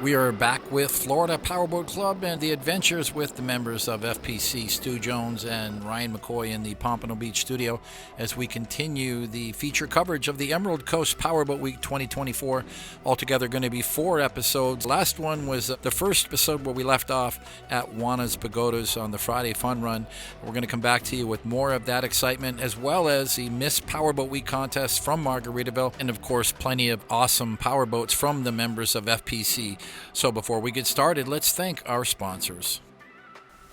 We are back with Florida Powerboat Club and the adventures with the members of FPC, Stu Jones and Ryan McCoy in the Pompano Beach studio as we continue the feature coverage of the Emerald Coast Powerboat Week 2024. Altogether going to be 4 episodes. Last one was the first episode where we left off at Juanas Pagodas on the Friday Fun Run. We're going to come back to you with more of that excitement as well as the Miss Powerboat Week contest from Margaritaville and of course plenty of awesome powerboats from the members of FPC. So before we get started, let's thank our sponsors.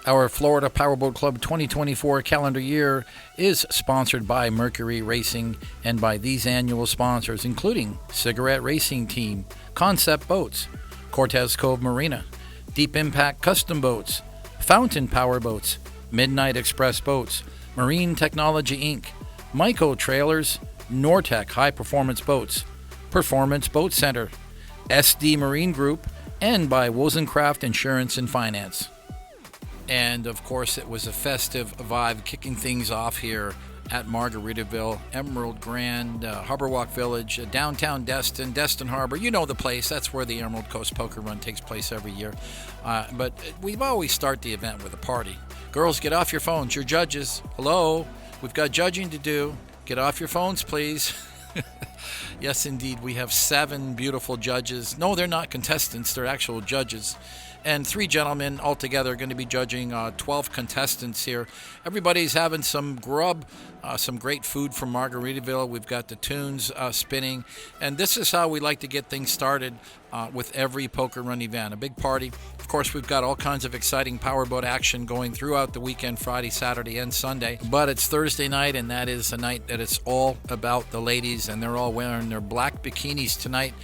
Our Florida Powerboat Club 2024 calendar year is sponsored by Mercury Racing and by these annual sponsors, including Cigarette Racing Team, Concept Boats, Cortez Cove Marina, Deep Impact Custom Boats, Fountain Powerboats, Midnight Express Boats, Marine Technology Inc., Myco Trailers, Nortec High Performance Boats, Performance Boat Center, SD Marine Group, and by Wozencraft Insurance and Finance. And of course, it was a festive vibe kicking things off here at Margaritaville, Emerald Grand, Harbor Walk Village, downtown Destin Harbor. You know the place. That's where the Emerald Coast Poker Run takes place every year. But we've always start the event with a party. Girls, get off your phones. You're judges. Hello. We've got judging to do. Get off your phones, please. Yes, indeed. We have 7 beautiful judges. No, they're not contestants. They're actual judges. And 3 gentlemen altogether are going to be judging 12 contestants here. Everybody's having some grub, some great food from Margaritaville. We've got the tunes spinning. And this is how we like to get things started with every poker run event. A big party. Of course, we've got all kinds of exciting powerboat action going throughout the weekend, Friday, Saturday, and Sunday. But it's Thursday night, and that is a night that it's all about the ladies, and they're all wearing their black bikinis tonight.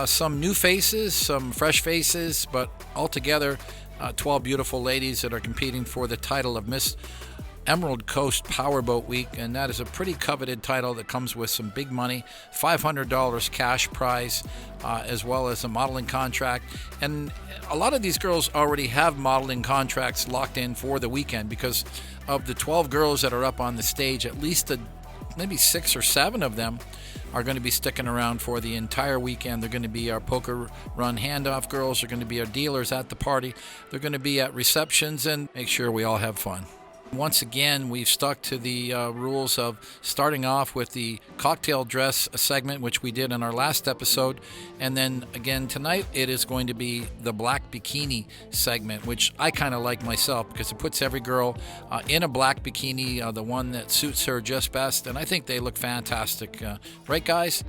Some new faces, some fresh faces, but altogether 12 beautiful ladies that are competing for the title of Miss Emerald Coast Powerboat Week, and that is a pretty coveted title that comes with some big money, $500 cash prize, as well as a modeling contract. And a lot of these girls already have modeling contracts locked in for the weekend because of the 12 girls that are up on the stage. At least maybe 6 or 7 of them are going to be sticking around for the entire weekend. They're going to be our poker run handoff girls. They're going to be our dealers at the party. They're going to be at receptions and make sure we all have fun. Once again, we've stuck to the rules of starting off with the cocktail dress segment, which we did in our last episode. And then again tonight, it is going to be the Black Bikini segment, which I kind of like myself because it puts every girl in a black bikini, the one that suits her just best. And I think they look fantastic. Right, guys?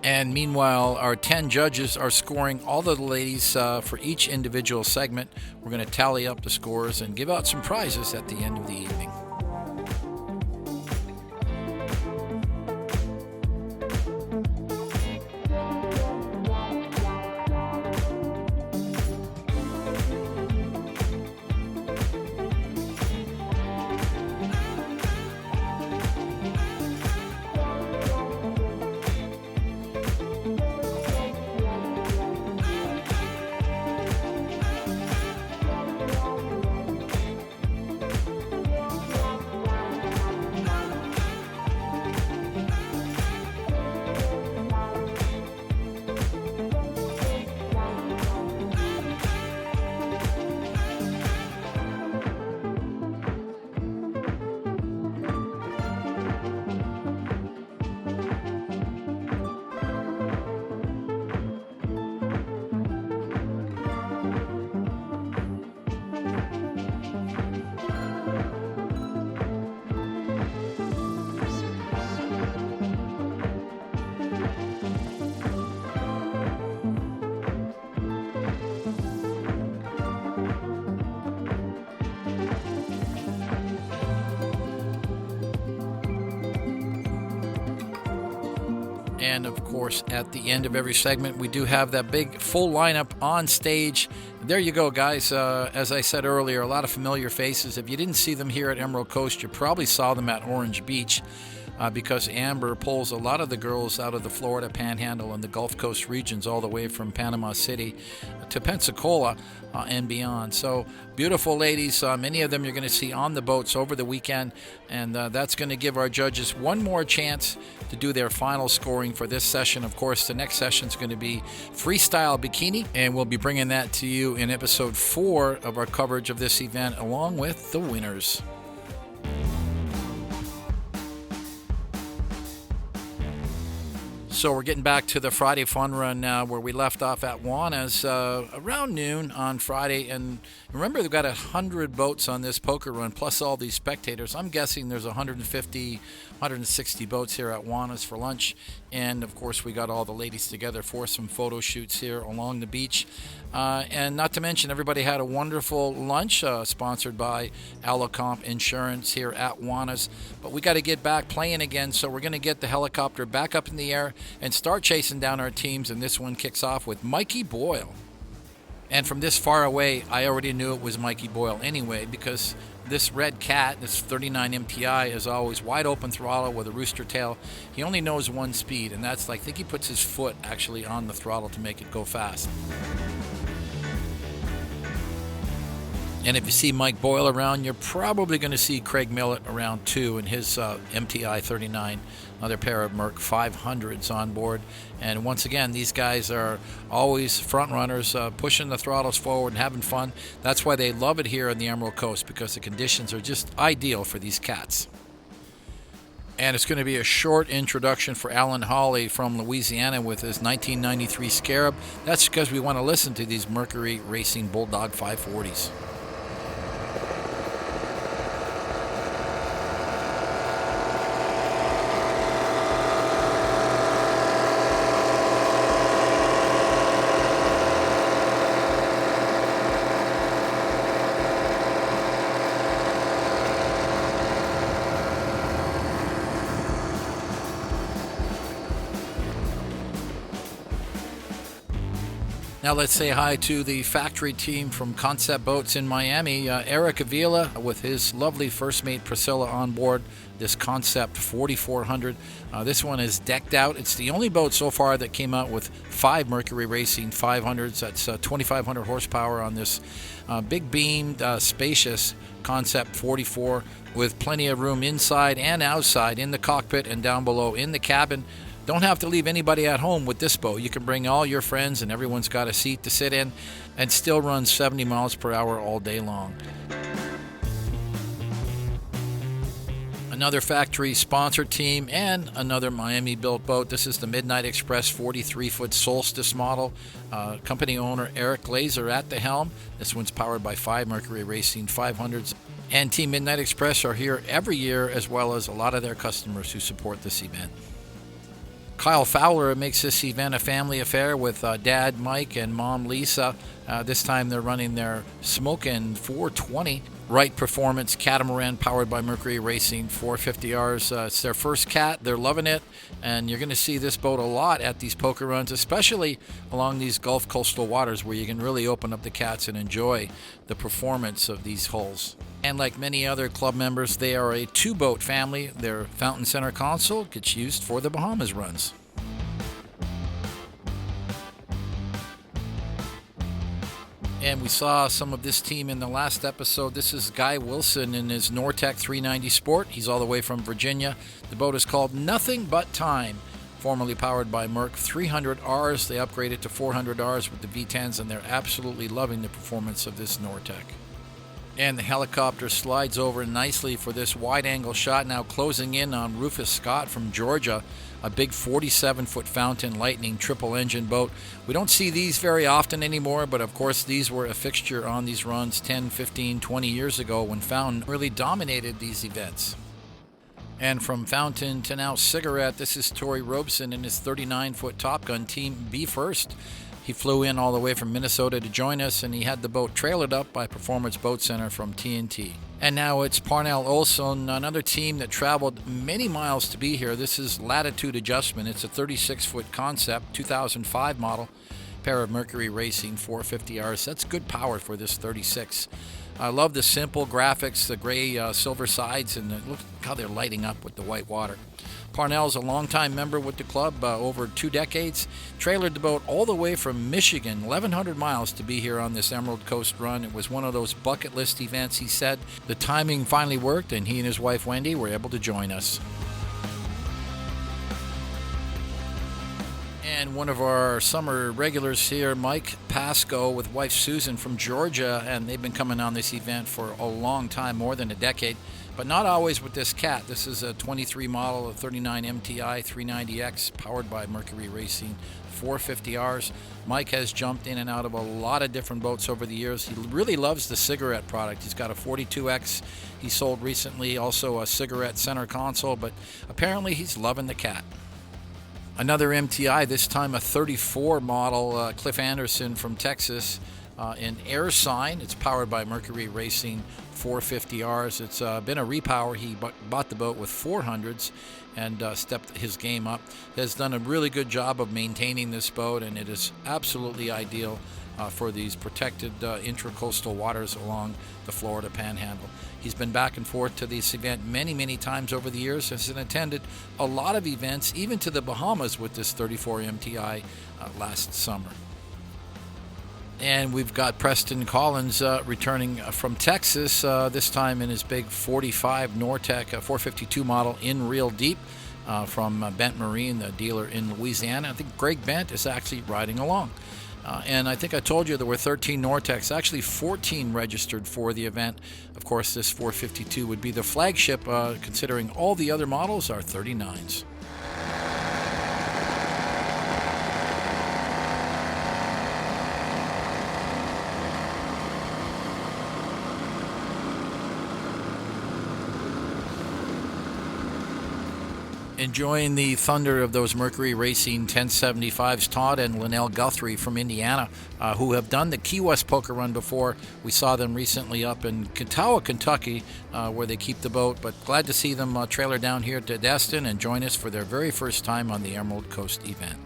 And meanwhile, our 10 judges are scoring all the ladies for each individual segment. We're going to tally up the scores and give out some prizes at the end of the evening. And of course, at the end of every segment, we do have that big full lineup on stage. There you go, guys. As I said earlier, a lot of familiar faces. If you didn't see them here at Emerald Coast, you probably saw them at Orange Beach. because Amber pulls a lot of the girls out of the Florida Panhandle and the Gulf Coast regions all the way from Panama City to Pensacola and beyond. So beautiful ladies. Many of them you're going to see on the boats over the weekend, and that's going to give our judges one more chance to do their final scoring for this session. Of course, the next session is going to be freestyle bikini, and we'll be bringing that to you in episode 4 of our coverage of this event, along with the winners. So we're getting back to the Friday fun run now, where we left off at Juanas around noon on Friday. And remember, they've got 100 boats on this poker run, plus all these spectators. I'm guessing there's 150, 160 boats here at Juanas for lunch. And, of course, we got all the ladies together for some photo shoots here along the beach. And not to mention, everybody had a wonderful lunch sponsored by Allocomp Insurance here at Juanas. But we got to get back playing again, so we're going to get the helicopter back up in the air and start chasing down our teams. And this one kicks off with Mikey Boyle. And from this far away, I already knew it was Mikey Boyle anyway, because this red cat, this 39 MTI, is always wide open throttle with a rooster tail. He only knows one speed, and that's like, I think he puts his foot actually on the throttle to make it go fast. And if you see Mike Boyle around, you're probably going to see Craig Millett around too in his MTI 39, another pair of Merc 500s on board. And once again, these guys are always front runners, pushing the throttles forward and having fun. That's why they love it here on the Emerald Coast, because the conditions are just ideal for these cats. And it's going to be a short introduction for Alan Hawley from Louisiana with his 1993 Scarab. That's because we want to listen to these Mercury Racing Bulldog 540s. Now let's say hi to the factory team from Concept Boats in Miami. Eric Avila with his lovely first mate Priscilla on board this Concept 4400. This one is decked out. It's the only boat so far that came out with 5 Mercury Racing 500s. That's 2,500 horsepower on this big beamed, spacious Concept 44 with plenty of room inside and outside in the cockpit and down below in the cabin. Don't have to leave anybody at home with this boat. You can bring all your friends and everyone's got a seat to sit in, and still run 70 miles per hour all day long. Another factory sponsored team and another Miami built boat. This is the Midnight Express 43-foot Solstice model. Company owner Eric Glazer at the helm. This one's powered by 5 Mercury Racing 500s. And Team Midnight Express are here every year, as well as a lot of their customers who support this event. Kyle Fowler makes this event a family affair with Dad Mike and Mom Lisa. This time they're running their Smokin 420 Wright Performance Catamaran powered by Mercury Racing 450Rs. It's their first cat. They're loving it, and you're going to see this boat a lot at these poker runs, especially along these Gulf coastal waters where you can really open up the cats and enjoy the performance of these hulls. And like many other club members, they are a 2-boat family. Their Fountain Center console gets used for the Bahamas runs. And we saw some of this team in the last episode. This is Guy Wilson in his Nortec 390 Sport. He's all the way from Virginia. The boat is called Nothing But Time, formerly powered by Merc 300Rs. They upgraded to 400Rs with the V10s, and they're absolutely loving the performance of this Nortec. And the helicopter slides over nicely for this wide-angle shot, now closing in on Rufus Scott from Georgia, a big 47-foot Fountain Lightning triple-engine boat. We don't see these very often anymore, but of course these were a fixture on these runs 10, 15, 20 years ago when Fountain really dominated these events. And from Fountain to now Cigarette, this is Torrey Robeson in his 39-foot Top Gun Team B First. He flew in all the way from Minnesota to join us, and he had the boat trailered up by Performance Boat Center from TNT. And now it's Parnell Olson, another team that traveled many miles to be here. This is Latitude Adjustment. It's a 36-foot Concept, 2005 model, pair of Mercury Racing 450Rs. That's good power for this 36. I love the simple graphics, the gray silver sides, and look how they're lighting up with the white water. Parnell's a longtime member with the club, over 2 decades. Trailered the boat all the way from Michigan, 1,100 miles, to be here on this Emerald Coast run. It was one of those bucket list events, he said. The timing finally worked, and he and his wife Wendy were able to join us. And one of our summer regulars here, Mike Pasco, with wife Susan from Georgia, and they've been coming on this event for a long time, more than a decade, but not always with this cat. This is a 23 model, a 39 MTI 390X, powered by Mercury Racing 450Rs. Mike has jumped in and out of a lot of different boats over the years. He really loves the cigarette product. He's got a 42X he sold recently, also a cigarette center console, but apparently he's loving the cat. Another MTI, this time a 34 model, Cliff Anderson from Texas, in air sign. It's powered by Mercury Racing 450Rs. It's been a repower. He bought the boat with 400s and stepped his game up. Has done a really good job of maintaining this boat, and it is absolutely ideal for these protected intracoastal waters along the Florida Panhandle. He's been back and forth to this event many, many times over the years. Has attended a lot of events, even to the Bahamas with this 34 MTI last summer. And we've got Preston Collins returning from Texas, this time in his big 45 Nortec 452 model in real deep from Bent Marine, the dealer in Louisiana. I think Greg Bent is actually riding along. And I think I told you there were 13 Nortecs, actually 14 registered for the event. Of course, this 452 would be the flagship, considering all the other models are 39s. Enjoying the thunder of those Mercury Racing 1075s, Todd and Linnell Guthrie from Indiana, who have done the Key West poker run before. We saw them recently up in Catawba, Kentucky, where they keep the boat, but glad to see them trailer down here to Destin and join us for their very first time on the Emerald Coast event.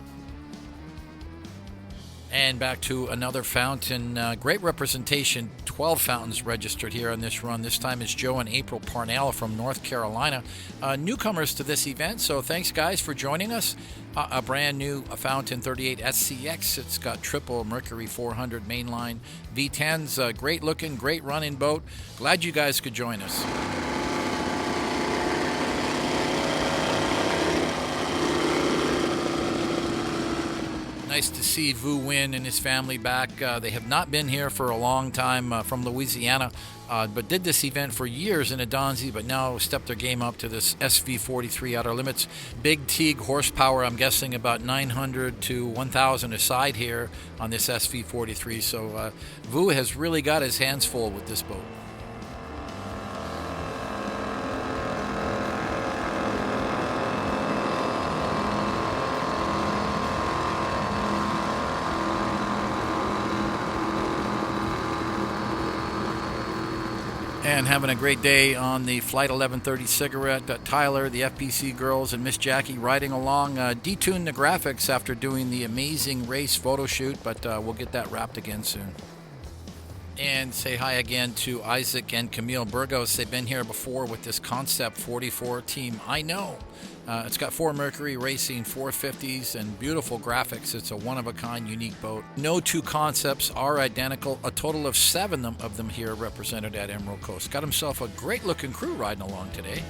And back to another fountain. Great representation. 12 fountains registered here on this run. This time it's Joe and April Parnell from North Carolina. Newcomers to this event, so thanks guys for joining us. A brand new Fountain 38 SCX. It's got triple Mercury 400 mainline V10s. Great looking, great running boat. Glad you guys could join us. Nice to see Vu Nguyen and his family back. They have not been here for a long time from Louisiana, but did this event for years in Adonzi, but now stepped their game up to this SV43 Outerlimits. Big Teague horsepower, I'm guessing about 900 to 1,000 aside here on this SV43. So Vu has really got his hands full with this boat. And having a great day on the Flight 1130 cigarette. Tyler, the FPC girls, and Miss Jackie riding along. Detuned the graphics after doing the amazing race photo shoot, but we'll get that wrapped again soon. And say hi again to Isaac and Camille Burgos. They've been here before with this Concept 44 team. I know. It's got 4 Mercury Racing 450s and beautiful graphics. It's a one-of-a-kind, unique boat. No two concepts are identical. A total of 7 of them here represented at Emerald Coast. Got himself a great-looking crew riding along today.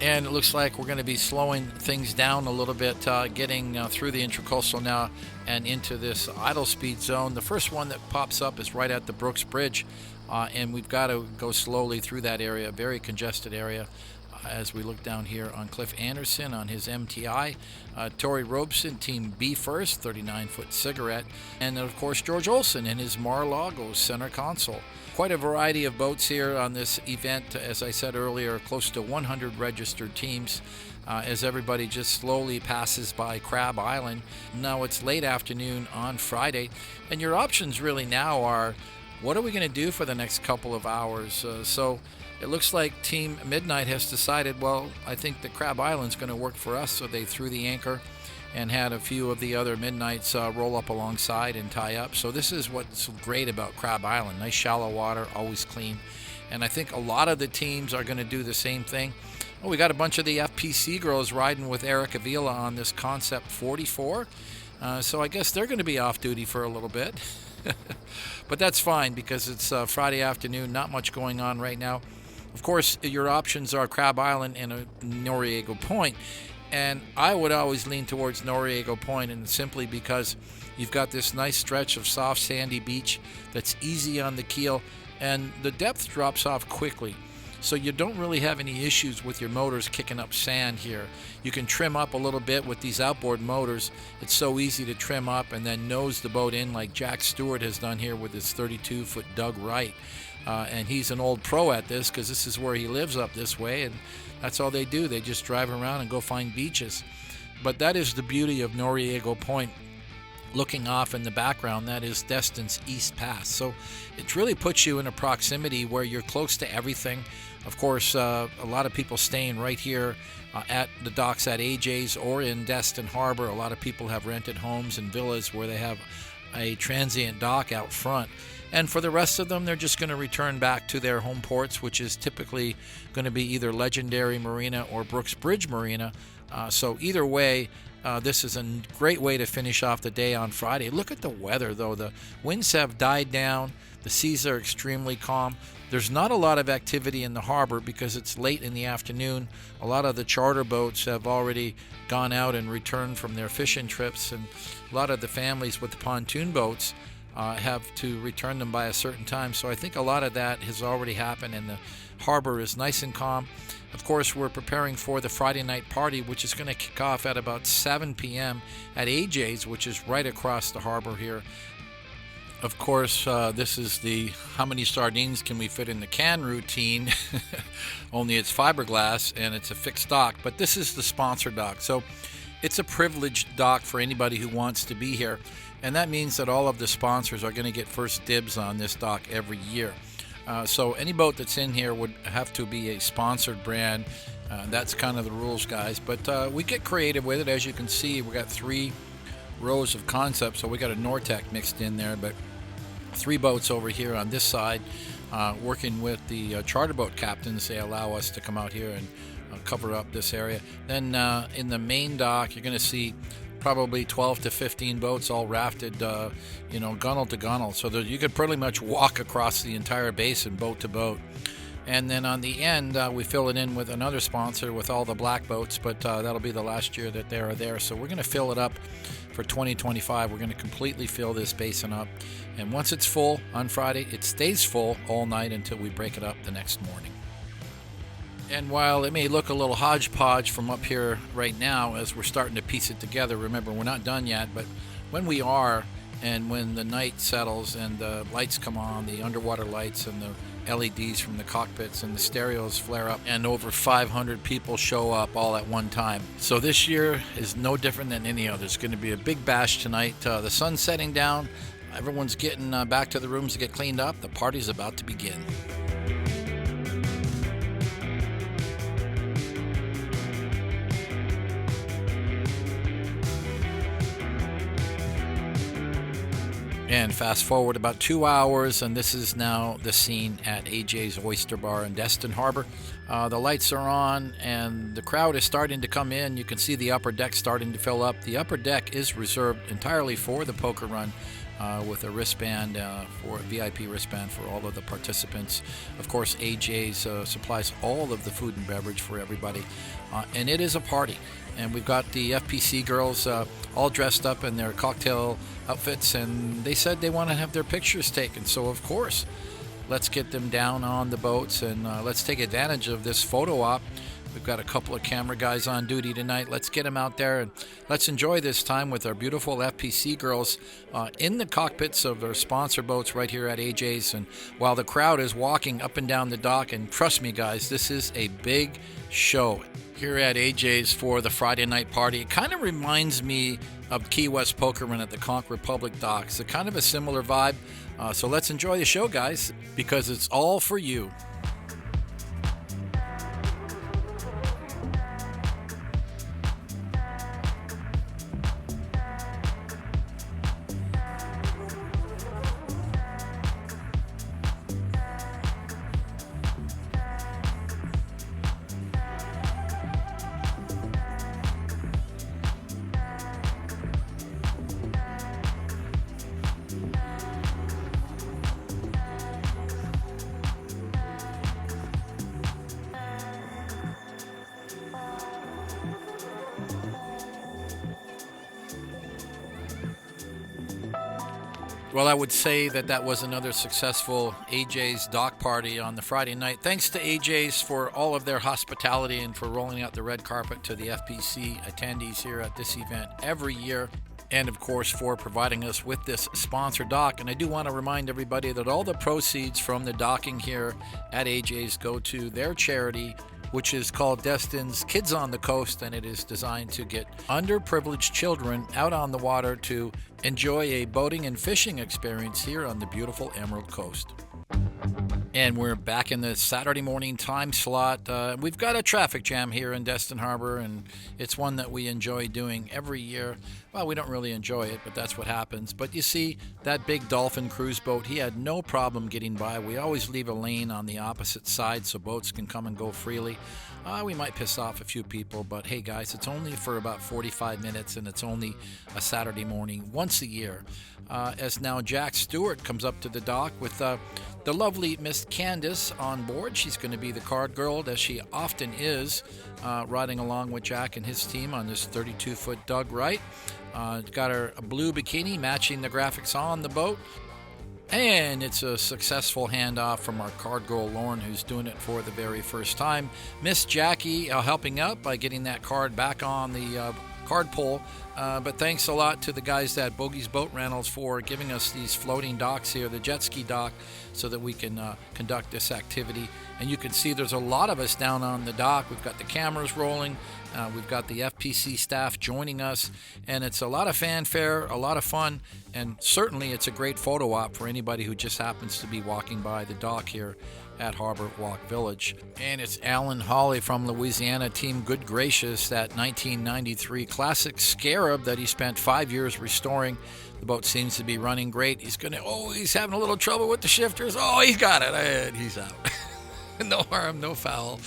And it looks like we're going to be slowing things down a little bit, getting through the intracoastal now and into this idle speed zone. The first one that pops up is right at the Brooks Bridge, and we've got to go slowly through that area, very congested area, as we look down here on Cliff Anderson on his MTI. Tori Robeson, Team B first, 39-foot cigarette. And then, of course, George Olson in his Marlago center console. Quite a variety of boats here on this event. As I said earlier, close to 100 registered teams as everybody just slowly passes by Crab Island. Now it's late afternoon on Friday, and your options really now are, what are we going to do for the next couple of hours? So It looks like Team Midnight has decided, well, I think the Crab Island's going to work for us, so they threw the anchor and had a few of the other Midnights roll up alongside and tie up. So this is what's great about Crab Island. Nice shallow water, always clean. And I think a lot of the teams are going to do the same thing. Oh, we got a bunch of the FPC girls riding with Eric Avila on this Concept 44. So I guess they're going to be off duty for a little bit. But that's fine because it's Friday afternoon, not much going on right now. Of course, your options are Crab Island and Noriego Point. And I would always lean towards Noriego Point, and simply because you've got this nice stretch of soft sandy beach that's easy on the keel, and the depth drops off quickly. So you don't really have any issues with your motors kicking up sand here. You can trim up a little bit with these outboard motors. It's so easy to trim up and then nose the boat in like Jack Stewart has done here with his 32-foot Doug Wright. And he's an old pro at this because this is where he lives up this way, and that's all they do. They just drive around and go find beaches. But that is the beauty of Noriego Point. Looking off in the background, that is Destin's East Pass. So it really puts you in a proximity where you're close to everything. Of course, a lot of people staying right here at the docks at AJ's or in Destin Harbor. A lot of people have rented homes and villas where they have a transient dock out front. And for the rest of them, they're just going to return back to their home ports, which is typically going to be either Legendary Marina or Brooks Bridge Marina. So either way, this is a great way to finish off the day on Friday. Look at the weather, though. The winds have died down. The seas are extremely calm. There's not a lot of activity in the harbor because it's late in the afternoon. A lot of the charter boats have already gone out and returned from their fishing trips, and a lot of the families with the pontoon boats have to return them by a certain time. So I think a lot of that has already happened, and the harbor is nice and calm. Of course, we're preparing for the Friday night party, which is going to kick off at about 7 p.m. at AJ's, which is right across the harbor here. Of course, this is the how many sardines can we fit in the can routine, only it's fiberglass and it's a fixed dock, but this is the sponsor dock. So it's a privileged dock for anybody who wants to be here, and that means that all of the sponsors are going to get first dibs on this dock every year. So any boat that's in here would have to be a sponsored brand. That's kind of the rules, guys, but we get creative with it. As you can see, we got 3 rows of concepts, so we got a Nortec mixed in there, but 3 boats over here on this side, working with the charter boat captains. They allow us to come out here and cover up this area. Then in the main dock, you're going to see probably 12 to 15 boats all rafted, gunnel to gunnel, so that you could pretty much walk across the entire basin, boat to boat. And then on the end, we fill it in with another sponsor with all the black boats, but that'll be the last year that they are there. So we're going to fill it up for 2025. We're going to completely fill this basin up. And once it's full on Friday, it stays full all night until we break it up the next morning. And while it may look a little hodgepodge from up here right now as we're starting to piece it together, remember, we're not done yet, but when we are, and when the night settles and the lights come on, the underwater lights and the LEDs from the cockpits and the stereos flare up, and over 500 people show up all at one time. So this year is no different than any other. It's going to be a big bash tonight. The sun's setting down. Everyone's getting back to the rooms to get cleaned up. The party's about to begin. And fast forward about 2 hours, and this is now the scene at AJ's Oyster Bar in Destin Harbor. The lights are on, and the crowd is starting to come in. You can see the upper deck starting to fill up. The upper deck is reserved entirely for the poker run, with a wristband, for a VIP wristband for all of the participants. Of course, AJ's supplies all of the food and beverage for everybody, and it is a party. And we've got the FPC girls all dressed up in their cocktail outfits, and they said they want to have their pictures taken. So, of course, let's get them down on the boats, and let's take advantage of this photo op. We've got a couple of camera guys on duty tonight. Let's get them out there, and let's enjoy this time with our beautiful FPC girls in the cockpits of their sponsor boats right here at AJ's, and while the crowd is walking up and down the dock. And trust me, guys, this is a big show here at AJ's for the Friday night party. It kind of reminds me of Key West Poker Run at the Conch Republic docks. It's kind of a similar vibe. So let's enjoy the show, guys, because it's all for you. Well, I would say that that was another successful AJ's dock party on the Friday night. Thanks to AJ's for all of their hospitality and for rolling out the red carpet to the FPC attendees here at this event every year. And, of course, for providing us with this sponsor dock. And I do want to remind everybody that all the proceeds from the docking here at AJ's go to their charity, which is called Destin's Kids on the Coast, and it is designed to get underprivileged children out on the water to enjoy a boating and fishing experience here on the beautiful Emerald Coast. And we're back in the Saturday morning time slot. We've got a traffic jam here in Destin Harbor, and it's one that we enjoy doing every year. Well, we don't really enjoy it, but that's what happens. But you see, that big Dolphin cruise boat, he had no problem getting by. We always leave a lane on the opposite side so boats can come and go freely. We might piss off a few people, but hey guys, it's only for about 45 minutes, and it's only a Saturday morning once a year. As now Jack Stewart comes up to the dock with the lovely Miss Candace on board. She's going to be the card girl, as she often is, riding along with Jack and his team on this 32-foot Doug Wright. Got her a blue bikini matching the graphics on the boat. And it's a successful handoff from our card girl, Lauren, who's doing it for the very first time. Miss Jackie helping out by getting that card back on the card pole. But thanks a lot to the guys at Bogey's Boat Rentals for giving us these floating docks here, the jet ski dock, so that we can conduct this activity. And you can see there's a lot of us down on the dock. We've got the cameras rolling. We've got the FPC staff joining us. And it's a lot of fanfare, a lot of fun. And certainly it's a great photo op for anybody who just happens to be walking by the dock here at Harbor Walk Village. And it's Alan Hawley from Louisiana, Team Good Gracious, that 1993 classic Scarab that he spent 5 years restoring. The boat seems to be running great. He's having a little trouble with the shifters. Oh, he got it, and he's out. No harm, no foul.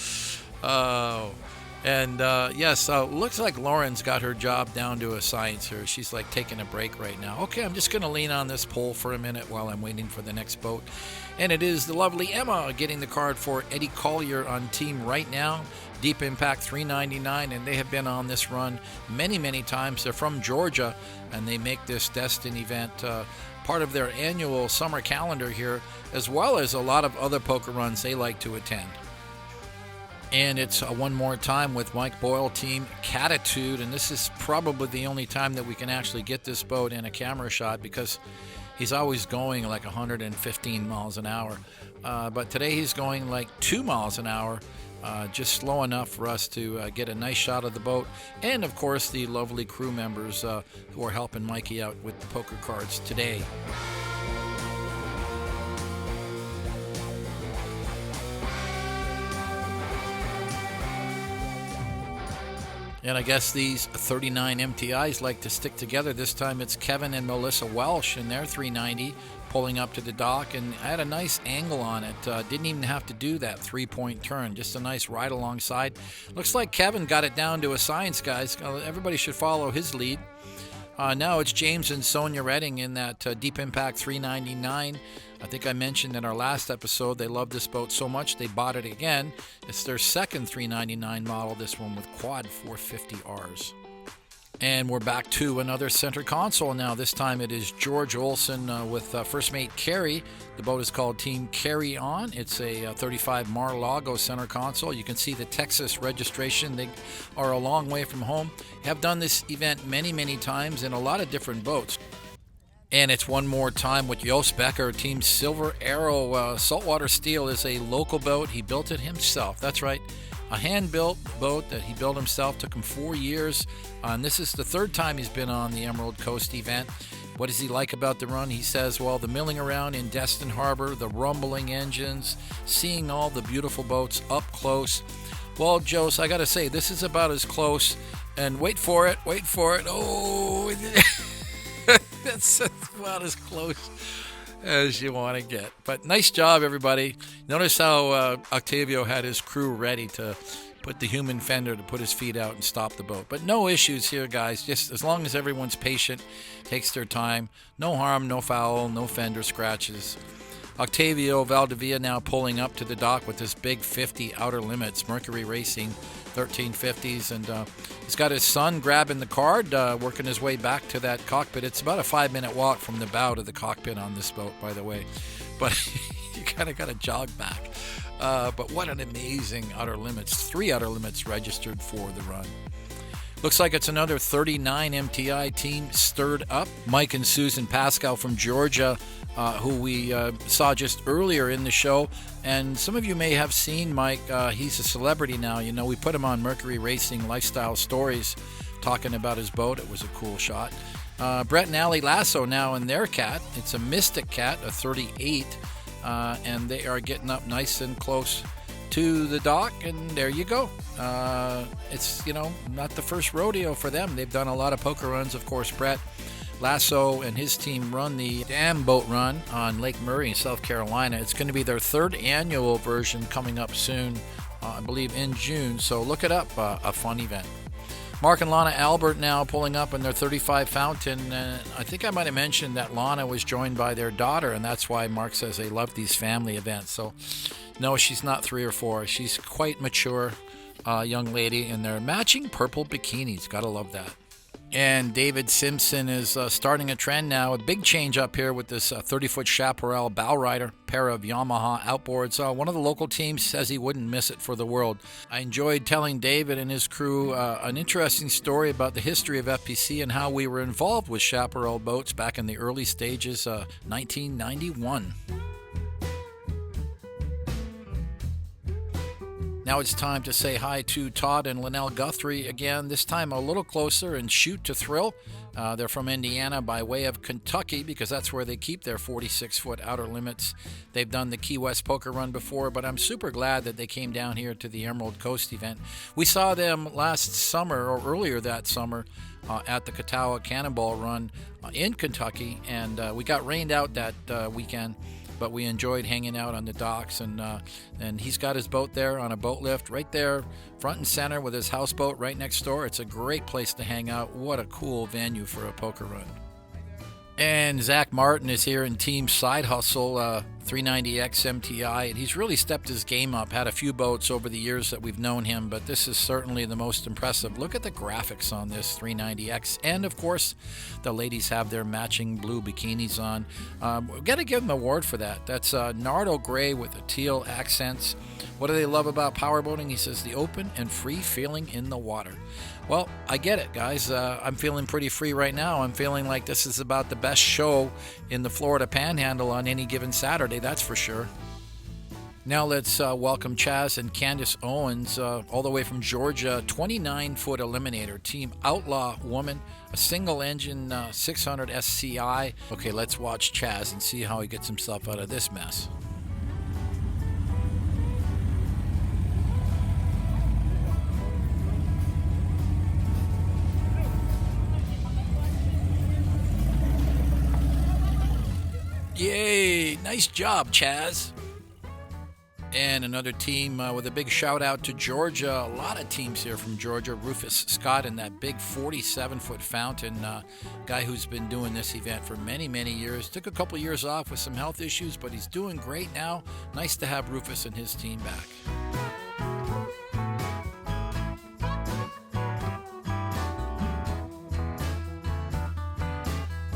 Yes, looks like Lauren's got her job down to a science here. She's like taking a break right now. Okay, I'm just going to lean on this pole for a minute while I'm waiting for the next boat. And it is the lovely Emma getting the card for Eddie Collier on team right now. Deep Impact 399, and they have been on this run many, many times. They're from Georgia, and they make this Destin event part of their annual summer calendar here, as well as a lot of other poker runs they like to attend. And it's one more time with Mike Boyle team Cattitude, and this is probably the only time that we can actually get this boat in a camera shot because he's always going like 115 miles an hour. But today he's going like 2 miles an hour, just slow enough for us to get a nice shot of the boat. And, of course, the lovely crew members who are helping Mikey out with the poker cards today. And I guess these 39 MTIs like to stick together. This time it's Kevin and Melissa Welsh in their 390 pulling up to the dock, and I had a nice angle on it. Didn't even have to do that 3-point turn, just a nice ride alongside. Looks like Kevin got it down to a science, guys. Everybody should follow his lead. Now it's James and Sonia Redding in that Deep Impact 399. I think I mentioned in our last episode they love this boat so much they bought it again. It's their second 399 model, this one with quad 450Rs. And we're back to another center console now. This time it is George Olson with first mate Carey. The boat is called Team Carreon. It's a 35 Marlago center console. You can see the Texas registration. They are a long way from home. Have done this event many, many times in a lot of different boats. And it's one more time with Jos Becker, Team Silver Arrow. Saltwater Steel is a local boat. He built it himself. That's right. A hand-built boat that he built himself. Took him 4 years. And this is the third time he's been on the Emerald Coast event. What does he like about the run? He says, well, the milling around in Destin Harbor, the rumbling engines, seeing all the beautiful boats up close. Well, Jos, I got to say, this is about as close. And wait for it. Oh, that's about as close as you want to get. But nice job, everybody. Notice how Octavio had his crew ready to put the human fender to put his feet out and stop the boat. But no issues here, guys. Just as long as everyone's patient, takes their time. No harm, no foul, no fender scratches. Octavio Valdivia now pulling up to the dock with this big 50 Outer Limits Mercury Racing 1350s, and he's got his son grabbing the card, working his way back to that cockpit. It's about a 5-minute walk from the bow to the cockpit on this boat, by the way, but you kind of got to jog back. But what an amazing Outer Limits. 3 Outer Limits registered for the run. Looks like it's another 39 MTI team stirred up. Mike and Susan Pascal from Georgia, who we saw just earlier in the show. And some of you may have seen Mike. He's a celebrity now. You know, we put him on Mercury Racing Lifestyle Stories talking about his boat. It was a cool shot. Brett and Allie Lasso now in their cat. It's a Mystic Cat, a 38. And they are getting up nice and close to the dock, and there you go. It's, you know, not the first rodeo for them. They've done a lot of poker runs. Of course, Brett Lasso and his team run the Dam Boat Run on Lake Murray in South Carolina. It's going to be their 3rd annual version coming up soon, I believe in June, so look it up, a fun event. Mark and Lana Albert now pulling up in their 35 Fountain. I think I might have mentioned that Lana was joined by their daughter, and that's why Mark says they love these family events. So, no, she's not 3 or 4. She's quite mature young lady, and they're matching purple bikinis. Gotta love that. And David Simpson is starting a trend now. A big change up here with this 30-foot Chaparral bow rider, pair of Yamaha outboards. One of the local teams says he wouldn't miss it for the world. I enjoyed telling David and his crew an interesting story about the history of FPC and how we were involved with Chaparral boats back in the early stages, 1991. Now it's time to say hi to Todd and Linnell Guthrie again, this time a little closer and Shoot to Thrill. They're from Indiana by way of Kentucky because that's where they keep their 46-foot Outer Limits. They've done the Key West Poker Run before, but I'm super glad that they came down here to the Emerald Coast event. We saw them last summer or earlier that summer at the Catawba Cannonball Run in Kentucky, and we got rained out that weekend. But we enjoyed hanging out on the docks, and he's got his boat there on a boat lift right there, front and center with his houseboat right next door. It's a great place to hang out. What a cool venue for a poker run. And Zach Martin is here in Team Side Hustle, 390X MTI, and he's really stepped his game up. Had a few boats over the years that we've known him, but this is certainly the most impressive. Look at the graphics on this 390X, and of course, the ladies have their matching blue bikinis on. We've got to give them an award for that. That's Nardo Gray with the teal accents. What do they love about powerboating? He says the open and free feeling in the water. Well, I get it, guys. I'm feeling pretty free right now. I'm feeling like this is about the best show in the Florida Panhandle on any given Saturday, that's for sure. Now let's welcome Chaz and Candace Owens, all the way from Georgia, 29-foot Eliminator, Team Outlaw woman, a single-engine 600 SCI. Okay, let's watch Chaz and see how he gets himself out of this mess. Yay! Nice job, Chaz. And another team with a big shout out to Georgia. A lot of teams here from Georgia. Rufus Scott in that big 47-foot Fountain. Guy who's been doing this event for many, many years. Took a couple years off with some health issues, but he's doing great now. Nice to have Rufus and his team back.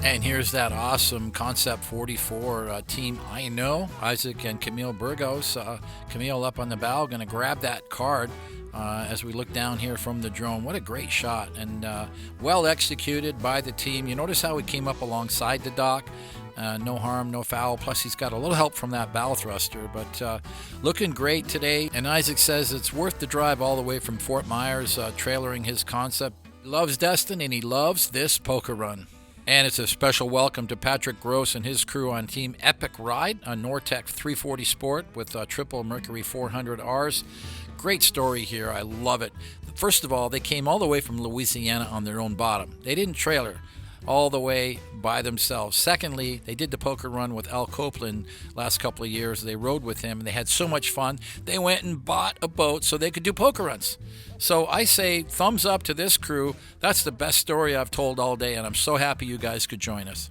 And here's that awesome Concept 44 team. I know Isaac and Camille Burgos. Camille up on the bow, going to grab that card as we look down here from the drone. What a great shot, and well executed by the team. You notice how he came up alongside the dock. No harm, no foul. Plus, he's got a little help from that bow thruster. But looking great today. And Isaac says it's worth the drive all the way from Fort Myers, trailering his Concept. He loves Destin, and he loves this poker run. And it's a special welcome to Patrick Gross and his crew on Team Epic Ride, a Nortec 340 Sport with triple Mercury 400Rs. Great story here. I love it. First of all, they came all the way from Louisiana on their own bottom. They didn't trailer all the way by themselves. Secondly, they did the poker run with Al Copeland last couple of years. They rode with him, and they had so much fun. They went and bought a boat so they could do poker runs. So I say thumbs up to this crew. That's the best story I've told all day, and I'm so happy you guys could join us.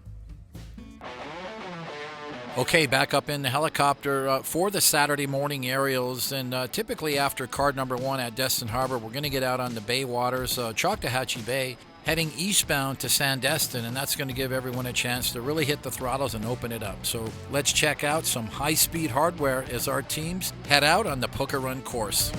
Okay, back up in the helicopter for the Saturday morning aerials, and typically after card number 1 at Destin Harbor, we're going to get out on the bay waters, Choctawhatchee Bay, heading eastbound to Sandestin, and that's going to give everyone a chance to really hit the throttles and open it up. So let's check out some high-speed hardware as our teams head out on the Poker Run course.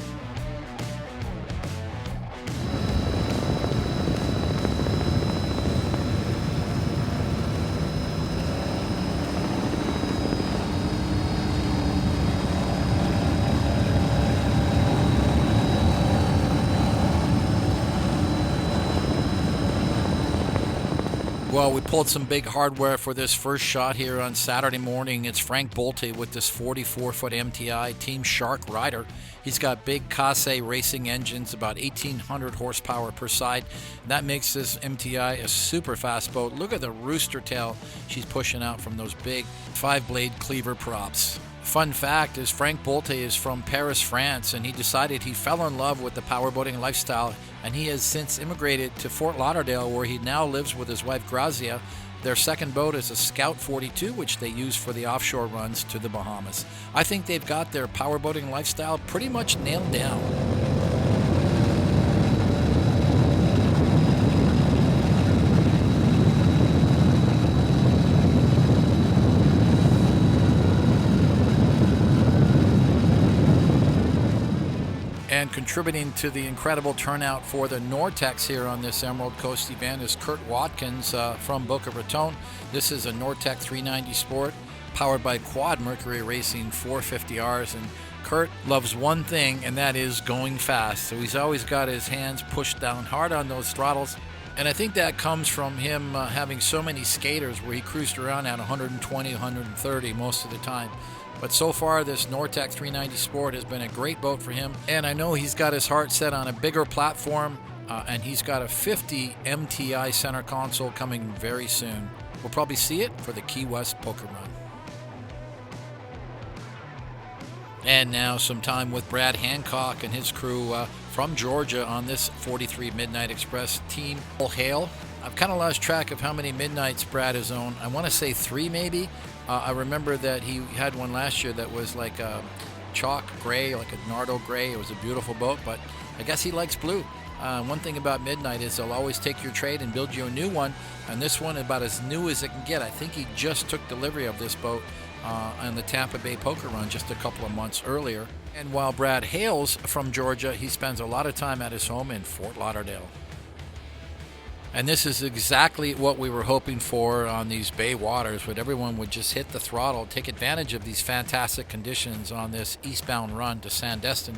Well, we pulled some big hardware for this first shot here on Saturday morning. It's Frank Bolte with this 44-foot MTI Team Shark Rider. He's got big Case racing engines, about 1,800 horsepower per side. That makes this MTI a super fast boat. Look at the rooster tail she's pushing out from those big 5-blade cleaver props. Fun fact is Frank Bolte is from Paris, France, and he decided he fell in love with the powerboating lifestyle, and he has since immigrated to Fort Lauderdale, where he now lives with his wife Grazia. Their second boat is a Scout 42, which they use for the offshore runs to the Bahamas. I think they've got their powerboating lifestyle pretty much nailed down. And contributing to the incredible turnout for the Nortex here on this Emerald Coast event is Kurt Watkins from Boca Raton. This is a Nortec 390 Sport powered by Quad Mercury Racing 450Rs. And Kurt loves one thing, and that is going fast. So he's always got his hands pushed down hard on those throttles. And I think that comes from him having so many skaters where he cruised around at 120, 130 most of the time. But so far, this Nortec 390 Sport has been a great boat for him. And I know he's got his heart set on a bigger platform, and he's got a 50 MTI center console coming very soon. We'll probably see it for the Key West Poker Run. And now some time with Brad Hancock and his crew from Georgia on this 43 Midnight Express Team All Hail. I've kind of lost track of how many Midnights Brad has owned. I want to say 3 maybe. I remember that he had one last year that was like a chalk gray, like a Nardo gray. It was a beautiful boat, but I guess he likes blue. One thing about Midnight is they'll always take your trade and build you a new one, and this one is about as new as it can get. I think he just took delivery of this boat on the Tampa Bay Poker Run just a couple of months earlier. And while Brad hails from Georgia, he spends a lot of time at his home in Fort Lauderdale. And this is exactly what we were hoping for on these bay waters, where everyone would just hit the throttle, take advantage of these fantastic conditions on this eastbound run to Sandestin,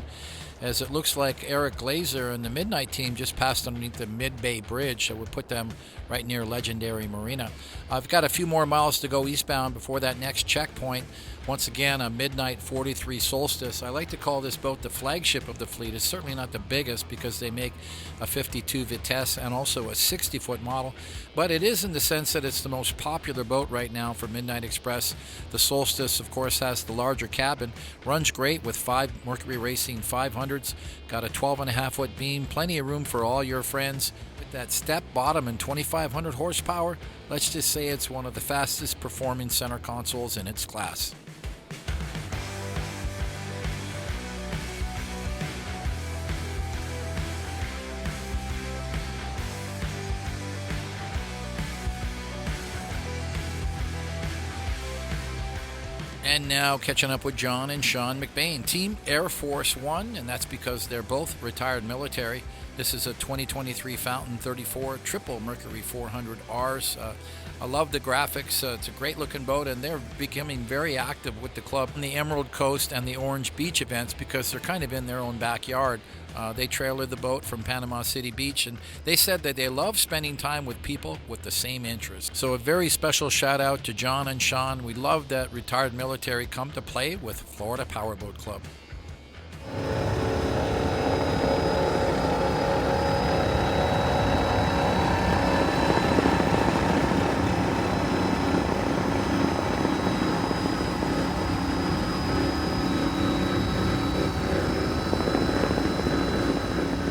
as it looks like Eric Glazer and the Midnight team just passed underneath the Mid-Bay Bridge, so we'll put them right near Legendary Marina. I've got a few more miles to go eastbound before that next checkpoint. Once again, a Midnight 43 Solstice. I like to call this boat the flagship of the fleet. It's certainly not the biggest because they make a 52 Vitesse and also a 60-foot model, but it is in the sense that it's the most popular boat right now for Midnight Express. The Solstice, of course, has the larger cabin, runs great with 5 Mercury Racing 500s, got a 12.5-foot beam, plenty of room for all your friends. With that step bottom and 2,500 horsepower, let's just say it's one of the fastest performing center consoles in its class. And now catching up with John and Sean McBain, Team Air Force One, and that's because they're both retired military. This is a 2023 Fountain 34 Triple Mercury 400Rs. I love the graphics. It's a great looking boat, and they're becoming very active with the club in the Emerald Coast and the Orange Beach events because they're kind of in their own backyard. They trailer the boat from Panama City Beach, and they said that they love spending time with people with the same interests. So a very special shout out to John and Sean. We love that retired military come to play with Florida Powerboat Club.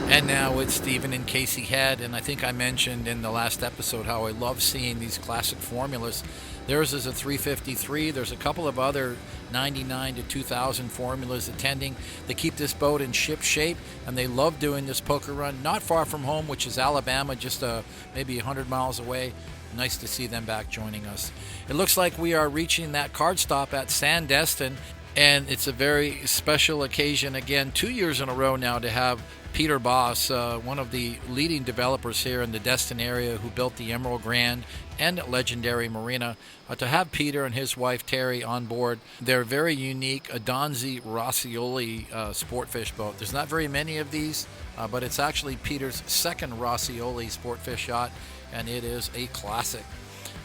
And now it's Stephen and Casey Head, and I think I mentioned in the last episode how I love seeing these classic formulas Theirs is a 353. There's a couple of other 99 to 2000 formulas attending. They keep this boat in ship shape, and they love doing this poker run not far from home, which is Alabama, just maybe 100 miles away. Nice to see them back joining us. It looks like we are reaching that card stop at Sandestin, and it's a very special occasion again, 2 years in a row now, to have Peter Boss, one of the leading developers here in the Destin area, who built the Emerald Grand and legendary marina, to have Peter and his wife Terry on board their very unique Adonzi Rossioli sportfish boat. There's not very many of these, but it's actually Peter's second Rossioli sportfish yacht, and it is a classic.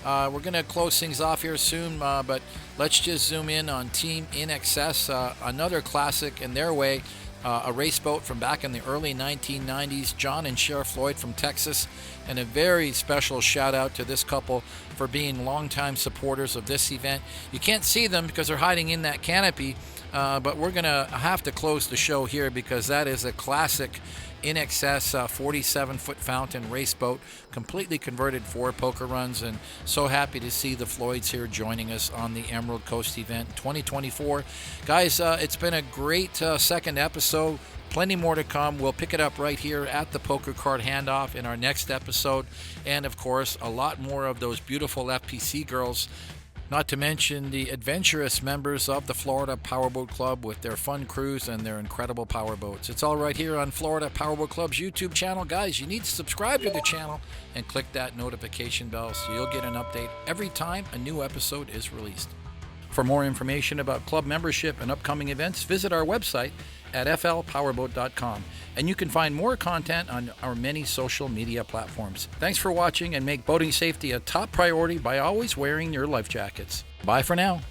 We're going to close things off here soon, but let's just zoom in on Team INXS, another classic in their way. A race boat from back in the early 1990s, John and Cher Floyd from Texas, and a very special shout out to this couple for being longtime supporters of this event. You can't see them because they're hiding in that canopy, but we're going to have to close the show here because that is a classic INXS 47-foot fountain race boat, completely converted for poker runs, and so happy to see the Floyds here joining us on the Emerald Coast event 2024. Guys, it's been a great second episode. Plenty more to come. We'll pick it up right here at the Poker Card Handoff in our next episode, and of course a lot more of those beautiful FPC girls, not to mention the adventurous members of the Florida Powerboat Club with their fun crews and their incredible powerboats. It's all right here on Florida Powerboat Club's YouTube channel. Guys, you need to subscribe to the channel and click that notification bell so you'll get an update every time a new episode is released. For more information about club membership and upcoming events, visit our website at flpowerboat.com, and you can find more content on our many social media platforms. Thanks for watching, and make boating safety a top priority by always wearing your life jackets. Bye for now.